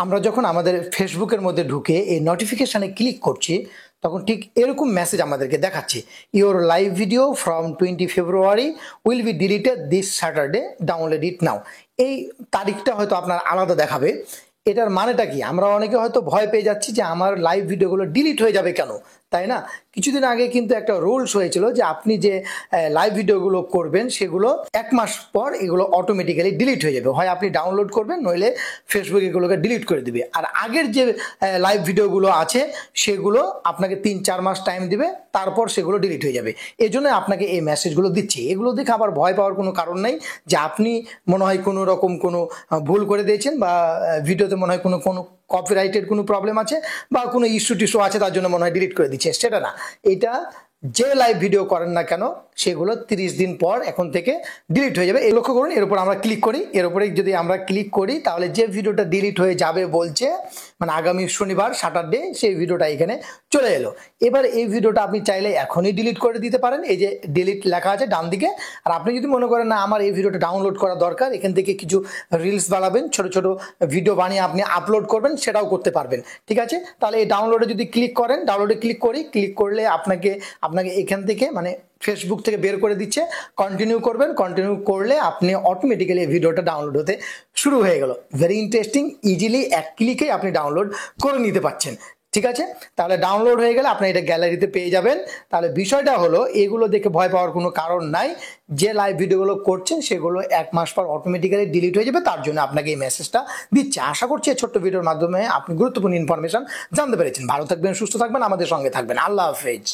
আমরা যখন আমাদের ফেসবুকের মধ্যে ঢুকে এই নোটিফিকেশনে ক্লিক করছি তখন ঠিক এরকম মেসেজ আমাদেরকে দেখাচ্ছে, your live video from 20 February will be deleted this Saturday, download it now. এই তারিখটা হয়তো আপনার আলাদা দেখাবে। এটার মানেটা কি? আমরা অনেকে হয়তো ভয় পেয়ে যাচ্ছি যে আমার লাইভ ভিডিওগুলো ডিলিট হয়ে যাবে কেন, তাই না? কিছুদিন আগে কিন্তু একটা রুলস হয়েছিল যে আপনি যে লাইভ ভিডিওগুলো করবেন সেগুলো 1 মাস পর এগুলো অটোমেটিক্যালি ডিলিট হয়ে যাবে। হয় আপনি ডাউনলোড করবেন, নইলে ফেসবুক এগুলোকে ডিলিট করে দিবে। আর আগের যে লাইভ ভিডিওগুলো আছে সেগুলো আপনাকে 3-4 মাস টাইম দিবে, তারপর সেগুলো ডিলিট হয়ে যাবে। এই জন্য আপনাকে এই মেসেজগুলো দিচ্ছি। এগুলো দেখে আবার ভয় পাওয়ার কোনো কারণ নেই যে আপনি মনে হয় কোনো রকম কোনো ভুল করে দিয়েছেন বা ভিডিওতে মনে হয় কোনো কোনো কপিরাইটের কোনো প্রবলেম আছে বা কোনো ইস্যু টিস্যু আছে, তার জন্য মনে হয় ডিলিট করে দিচ্ছে। সেটা না, এটা যে লাইভ ভিডিও করেন না কেন সেগুলো 30 দিন পর এখন থেকে ডিলিট হয়ে যাবে। এই লক্ষ্য করুন, এর উপর আমরা ক্লিক করি। এর উপরে যদি আমরা ক্লিক করি তাহলে যে ভিডিওটা ডিলিট হয়ে যাবে বলছে, মানে আগামী শনিবার স্যাটারডে, সেই ভিডিওটা এখানে চলে এলো। এবার এই ভিডিওটা আপনি চাইলে এখনই ডিলিট করে দিতে পারেন, এই যে ডিলিট লেখা আছে ডান দিকে। আর আপনি যদি মনে করেন না আমার এই ভিডিওটা ডাউনলোড করা দরকার, এখান থেকে কিছু রিলস বানাবেন, ছোট ছোট ভিডিও বানিয়ে আপনি আপলোড করবেন, সেটাও করতে পারবেন। ঠিক আছে, তাহলে এই ডাউনলোডে যদি ক্লিক করেন, ডাউনলোডে ক্লিক করলে আপনাকে এখান থেকে মানে ফেসবুক থেকে বের করে দিচ্ছে। কন্টিনিউ করবেন, কন্টিনিউ করলে আপনি অটোমেটিক্যালি ভিডিওটা ডাউনলোড হতে শুরু হয়ে গেল। ভেরি ইন্টারেস্টিং, ইজিলি এক ক্লিকে আপনি ডাউনলোড করে নিতে পারছেন। ঠিক আছে, তাহলে ডাউনলোড হয়ে গেলে আপনি এটা গ্যালারিতে পেয়ে যাবেন। তাহলে বিষয়টা হলো, এগুলো দেখে ভয় পাওয়ার কোনো কারণ নাই। যে লাইভ ভিডিওগুলো করছেন সেগুলো 1 মাস পর অটোমেটিক্যালি ডিলিট হয়ে যাবে, তার জন্য আপনাকে এই মেসেজটা দিচ্ছে। আশা করছি এই ছোট্ট ভিডিওর মাধ্যমে আপনি গুরুত্বপূর্ণ ইনফরমেশন জানতে পেরেছেন। ভালো থাকবেন, সুস্থ থাকবেন, আমাদের সঙ্গে থাকবেন। আল্লাহ হাফেজ।